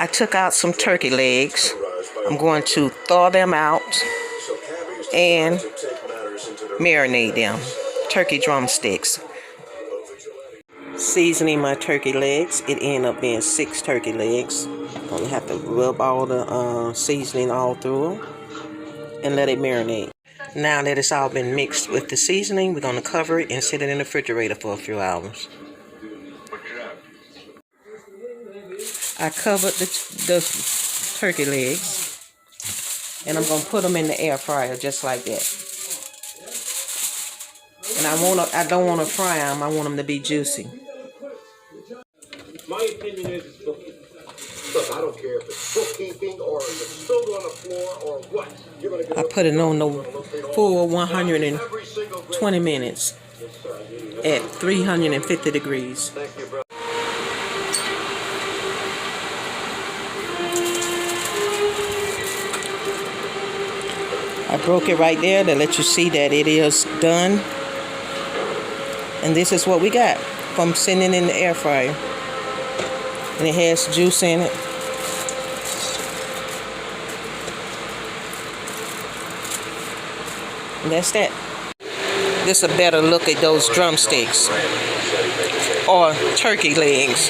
I took out some turkey legs. I'm going to thaw them out and marinate them. Turkey drumsticks. Seasoning my turkey legs. It ended up being 6 turkey legs. Gonna have to rub all the seasoning all through them and let it marinate. Now that it's all been mixed with the seasoning, we're gonna cover it and sit it in the refrigerator for a few hours. I covered the turkey legs, and I'm gonna put them in the air fryer just like that. And I don't want to fry them. I want them to be juicy. My opinion is it's bookkeeping. Look, I don't care if it's bookkeeping or if it's still on the floor or what. You're gonna get I put it on the full 120 minutes at 350 degrees. Thank you, bro. I broke it right there to let you see that it is done. And this is what we got from sitting it in the air fryer. And it has juice in it. And that's that. This is a better look at those drumsticks or turkey legs.